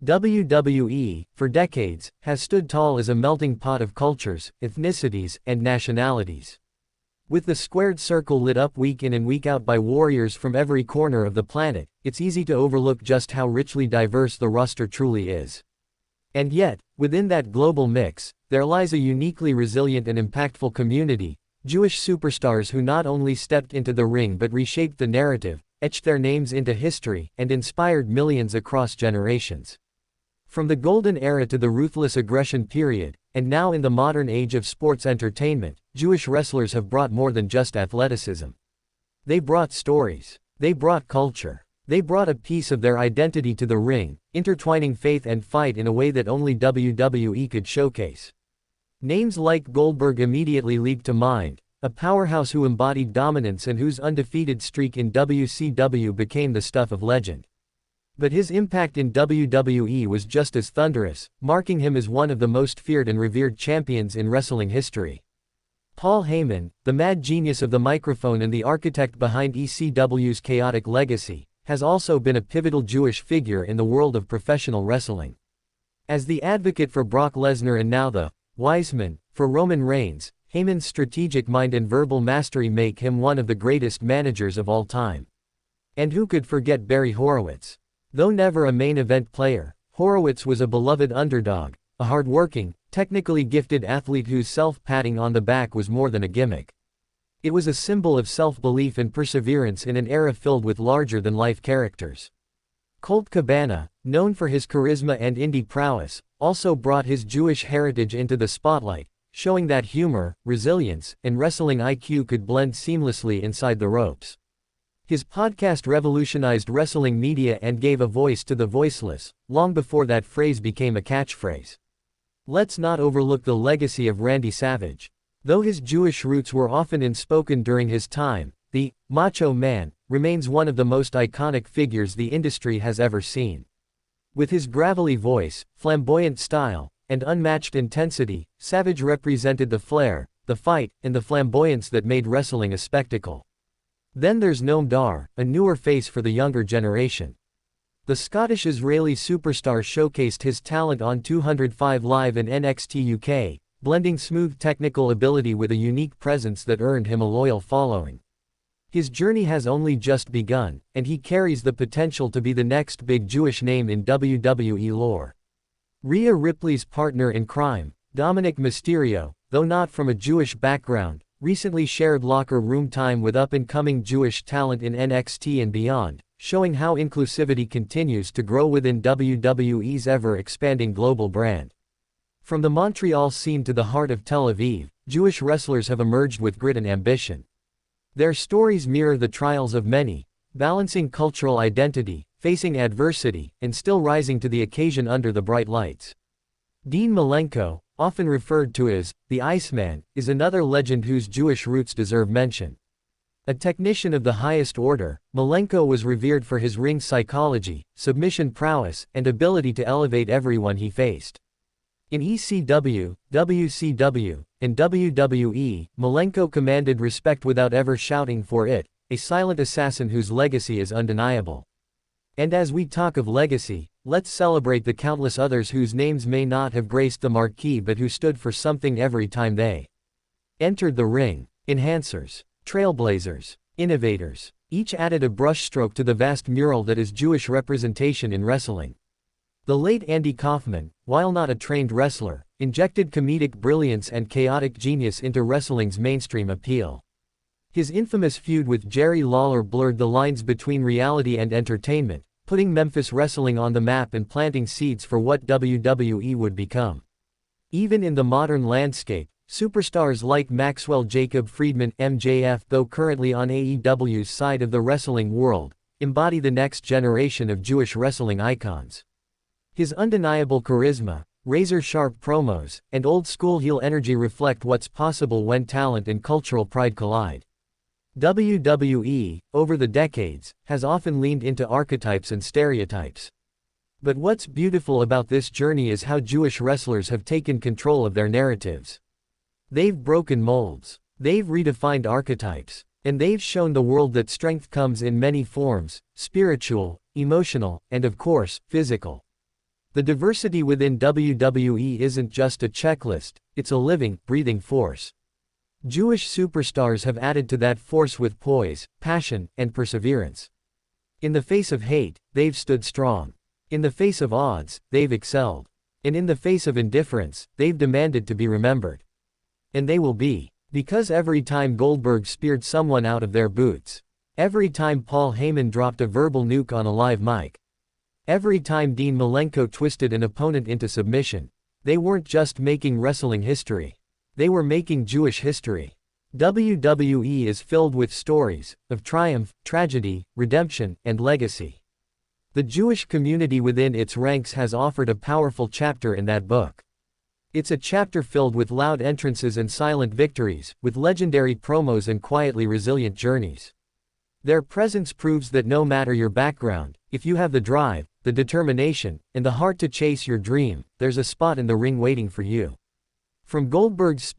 WWE, for decades, has stood tall as a melting pot of cultures, ethnicities, and nationalities. With the squared circle lit up week in and week out by warriors from every corner of the planet, it's easy to overlook just how richly diverse the roster truly is. And yet, within that global mix, there lies a uniquely resilient and impactful community, Jewish superstars who not only stepped into the ring but reshaped the narrative, etched their names into history, and inspired millions across generations. From the golden era to the ruthless aggression period, and now in the modern age of sports entertainment, Jewish wrestlers have brought more than just athleticism. They brought stories. They brought culture. They brought a piece of their identity to the ring, intertwining faith and fight in a way that only WWE could showcase. Names like Goldberg immediately leap to mind, a powerhouse who embodied dominance and whose undefeated streak in WCW became the stuff of legend. But his impact in WWE was just as thunderous, marking him as one of the most feared and revered champions in wrestling history. Paul Heyman, the mad genius of the microphone and the architect behind ECW's chaotic legacy, has also been a pivotal Jewish figure in the world of professional wrestling. As the advocate for Brock Lesnar and now the wise man for Roman Reigns, Heyman's strategic mind and verbal mastery make him one of the greatest managers of all time. And who could forget Barry Horowitz? Though never a main event player, Horowitz was a beloved underdog, a hard-working, technically gifted athlete whose self-patting on the back was more than a gimmick. It was a symbol of self-belief and perseverance in an era filled with larger-than-life characters. Colt Cabana, known for his charisma and indie prowess, also brought his Jewish heritage into the spotlight, showing that humor, resilience, and wrestling IQ could blend seamlessly inside the ropes. His podcast revolutionized wrestling media and gave a voice to the voiceless, long before that phrase became a catchphrase. Let's not overlook the legacy of Randy Savage. Though his Jewish roots were often unspoken during his time, the Macho Man remains one of the most iconic figures the industry has ever seen. With his gravelly voice, flamboyant style, and unmatched intensity, Savage represented the flair, the fight, and the flamboyance that made wrestling a spectacle. Then there's Noam Dar, a newer face for the younger generation. The Scottish-Israeli superstar showcased his talent on 205 Live and NXT UK, blending smooth technical ability with a unique presence that earned him a loyal following. His journey has only just begun, and he carries the potential to be the next big Jewish name in WWE lore. Rhea Ripley's partner in crime, Dominic Mysterio, though not from a Jewish background, recently shared locker room time with up-and-coming Jewish talent in NXT and beyond, showing how inclusivity continues to grow within WWE's ever-expanding global brand. From the Montreal scene to the heart of Tel Aviv, Jewish wrestlers have emerged with grit and ambition. Their stories mirror the trials of many, balancing cultural identity, facing adversity, and still rising to the occasion under the bright lights. Dean Malenko, often referred to as the Iceman, is another legend whose Jewish roots deserve mention. A technician of the highest order, Malenko was revered for his ring psychology, submission prowess, and ability to elevate everyone he faced. In ECW, WCW, and WWE, Malenko commanded respect without ever shouting for it, a silent assassin whose legacy is undeniable. And as we talk of legacy, let's celebrate the countless others whose names may not have graced the marquee but who stood for something every time they entered the ring. Enhancers, trailblazers, innovators. Each added a brushstroke to the vast mural that is Jewish representation in wrestling. The late Andy Kaufman, while not a trained wrestler, injected comedic brilliance and chaotic genius into wrestling's mainstream appeal. His infamous feud with Jerry Lawler blurred the lines between reality and entertainment, putting Memphis wrestling on the map and planting seeds for what WWE would become. Even in the modern landscape, superstars like Maxwell Jacob Friedman (MJF), though currently on AEW's side of the wrestling world, embody the next generation of Jewish wrestling icons. His undeniable charisma, razor-sharp promos, and old-school heel energy reflect what's possible when talent and cultural pride collide. WWE, over the decades, has often leaned into archetypes and stereotypes. But what's beautiful about this journey is how Jewish wrestlers have taken control of their narratives. They've broken molds, they've redefined archetypes, and they've shown the world that strength comes in many forms: spiritual, emotional, and of course, physical. The diversity within WWE isn't just a checklist, it's a living, breathing force. Jewish superstars have added to that force with poise, passion, and perseverance. In the face of hate, they've stood strong. In the face of odds, they've excelled. And in the face of indifference, they've demanded to be remembered. And they will be. Because every time Goldberg speared someone out of their boots. Every time Paul Heyman dropped a verbal nuke on a live mic. Every time Dean Malenko twisted an opponent into submission. They weren't just making wrestling history. They were making Jewish history. WWE is filled with stories of triumph, tragedy, redemption, and legacy. The Jewish community within its ranks has offered a powerful chapter in that book. It's a chapter filled with loud entrances and silent victories, with legendary promos and quietly resilient journeys. Their presence proves that no matter your background, if you have the drive, the determination, and the heart to chase your dream, there's a spot in the ring waiting for you. From Goldberg's